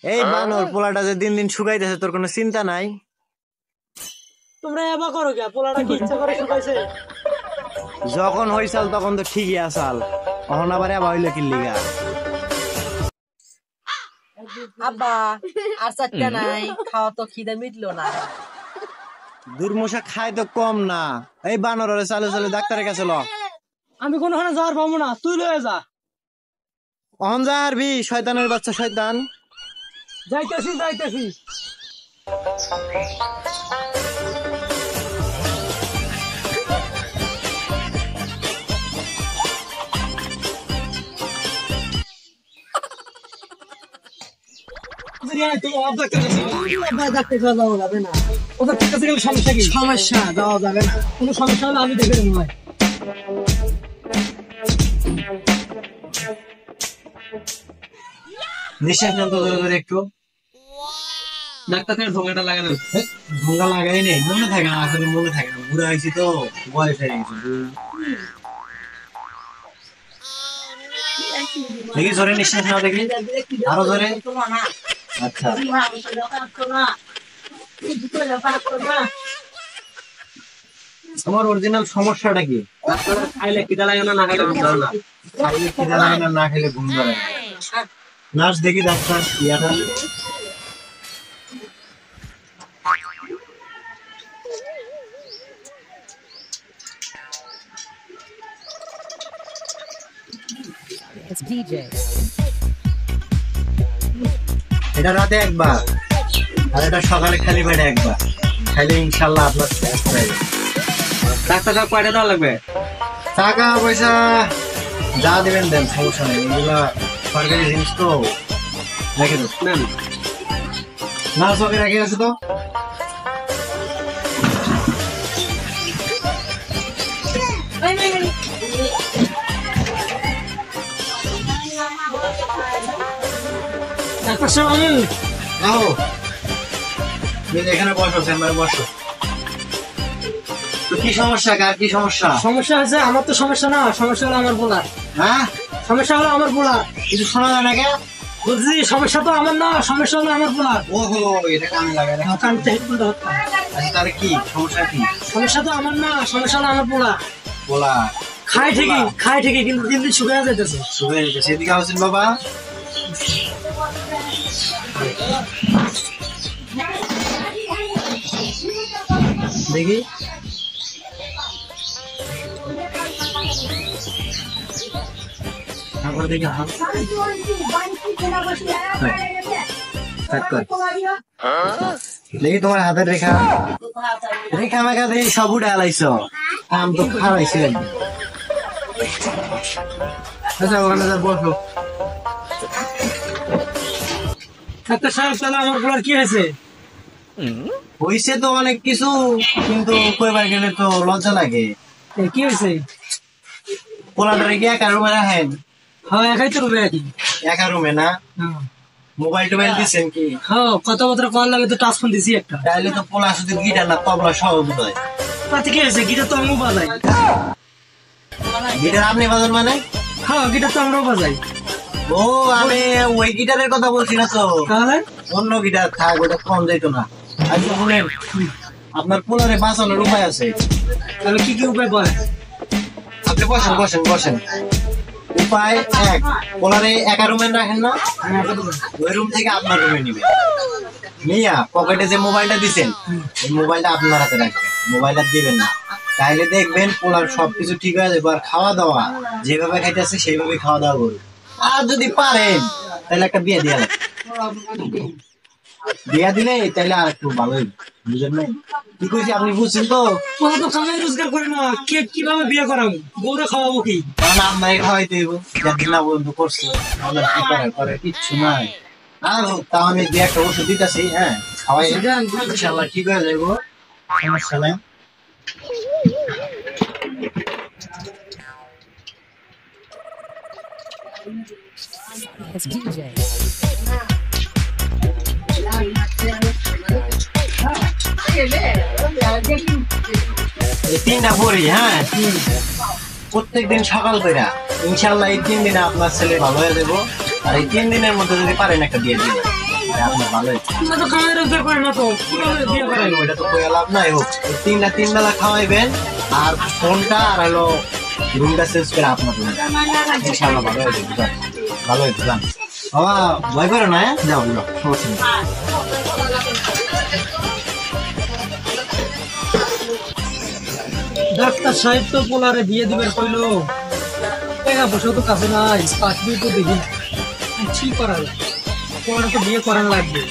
এই বানর পোলাটা যে দিন দিন শুকাইতেছে তোর কোনো চিন্তা নাই? তোমরা এবা করো কে? পোলাটা কি ইচ্ছা করে শুকাইছে? যখন হইছাল তখন তো ঠিকই আসাল, অহন আবার এবা হইলো কি লিগা? আব্বা আর চারটা নাই, খাওয়া তো খিদে মিটলো না। দুর্মশা খায় তো কম না। এই বানর চালু চালু ডাক্তারের কাছে ল। আমি কোনোখানে যাওয়ার পাবো না, তুই লয়ে যা। অহন যা আরবি, শয়তানের বাচ্চা শয়তান। যাইতেছি যাইতেছি। সমস্যা যাওয়া যাবে না, কোনো সমস্যা হলে আমি দেখে নেবো। নিঃশ্বাস নেন তো ধরে ধরে একটু। ডাক্তার ঢোকাটা লাগানো ভঙ্গা লাগাই নেই, মনে থাকে না, আসলে মনে থাকে না, বুড়া হয়েছি তো, বয়স হয়ে গেছে। দেখি জোরে নিঃশ্বাস নাও, দেখি আরো জোরে। আচ্ছা, তোমার অরিজিনাল সমস্যাটা কি? খাইলে খিদা লাগে না, না খাইলে ঘুম ধরে না। খাইলে খিদা লাগে না, না খেলে ঘুম ধরে না। নার্স দেখি, ডাক্তার ইয়াটা। It's DJ. এটা রাতে একবার আর এটা সকালে খালি পেটে একবার খাইলে ইনশাল্লাহ আপনার ডাক্তার সাহেব কয়টা দেওয়া লাগবে? টাকা পয়সা যা দেবেন দেন, সমস্যা নেই। এগুলা সরকারি জিনিস তো, রেখে দো। নেন। না চোখে রেখে গেছে তো। ডাক্তার সাহেব আমি আও এখানে বসো, চেম্বারে বসো। তো কি সমস্যা, কার কি সমস্যা? সমস্যা হয়েছে, আমার তো সমস্যা না, সমস্যা হলো আমার বোলার। হ্যাঁ, সমস্যা হলো আমার বোলার। কিছু শোনা যায় না কে? বলছি সমস্যা তো আমার না, সমস্যা হলো আমার বোলার। ওহো, এটা কানে লাগায় না। তাহলে কি সমস্যা? কি সমস্যা তো আমার না, সমস্যা হলো আমার বোলার। বলা? খাই ঠিকই কিন্তু দিন দিন শুকিয়ে যাইতেছে। শুয়ে যেতে সেদিকে আসেন বাবা। দেখি তারপরে দেখি হাত দেখি তোমার হাতের রেখা রেখা মেখা দেখি সব উঠে হালাইছ। কাম তো খারাইছিলেন। আচ্ছা, ওখানে যা বসো। ডাক্তার সাহেব তাহলে আমার বোলার কি হয়েছে? হইছে তো অনেক কিছু, কিন্তু কইবার গেলে তো লজ্জা লাগে। কি হয়েছে? পোলাটারে কি একা রুমে রাখেন? হ্যাঁ, একাই তো রুমে রাখি। একা রুমে না? মোবাইল টোবাইল দিচ্ছেন কি? হ্যাঁ, কথাবার্তা কল লাগে তো টাচ ফোন দিছি একটা। তাইলে তো পোলা শুধু গিটার না, তবলা সহ বোধহয়। তাতে কি হয়েছে? গিটার তো আমিও বাজাই। গিটার আপনি বাজান মানে? হ্যাঁ, গিটার তো আমরাও বাজাই। ও, আমি ওই গিটারের কথা বলছি না তো, তাহলে অন্য গিটার থাক, ওটা কম যাইতো না। আচ্ছা শুনেন, আপনার পোলারে বাঁচানোর উপায় আছে। তাহলে কি কি উপায় বলেন? আপনি বসেন বসেন বসেন। উপায় এক, পোলারে একা রুমে রাখেন না, ওই রুম থেকে আপনার রুমে নিবে নিয়া পকেটে যে মোবাইলটা দিচ্ছেন, এই মোবাইলটা আপনার হাতে রাখবেন, মোবাইলটা দিবেন না। তাইলে দেখবেন পোলার সবকিছু ঠিক হয়ে যাবে। আর খাওয়া দাওয়া যেভাবে খাইতেছে সেইভাবে খাওয়া দাওয়া করুন। আর যদি পারেন তাহলে একটা বিয়ে দিয়ে বিয়া দিলে তাইলে আর একটু ভালোই, বুঝেন নাই কি কইছি? আপনি বুঝছেন তো? তোরা তো কামাই রোজগার করে না, কে কিভাবে বিয়ে করাবো? বউরে খাওয়াবো কি? কারণ আপনার খাওয়াইতে হইব, যাদের না বন্ধু করছে আপনার কি করার করে কিচ্ছু নাই। আর তাও আমি যে একটা ওষুধ দিতেছি, হ্যাঁ খাওয়াই ইনশাল্লাহ ঠিক হয়ে যাবো, সমস্যা নাই। It's DJ. এই 3টা পড়ি, হ্যাঁ প্রত্যেকদিন সকাল করে ইনশাল্লাহ এই 3 দিনে আপনার ছেলে ভালো হয়ে যাবো। আর এই 3 দিনের মধ্যে যদি পারেন একটা দিয়ে দিবেন। আপনার ভালোই তোমরা তো খাওয়া রোজগার করে না তো কিভাবে বিয়ে করাই ওইটা তো কই লাভ নাই হোক তিন বেলা খাওয়াইবেন আর ফোনটা আর হলো রুমটা চেঞ্জ করে আপনার রুম ইনশাআল্লাহ ভালো হয়ে যাবে ভালো হয়ে যাবে বাবা ভয় করো না যাও যাও সমস্যা নেই ডাক্তার সাহেব তো পোলারে বিয়ে দিবার কইলো টাকা পয়সা তো কাছে নাই চাকরি তো দেখি কি করার পোলারে তো বিয়ে করার লাগবে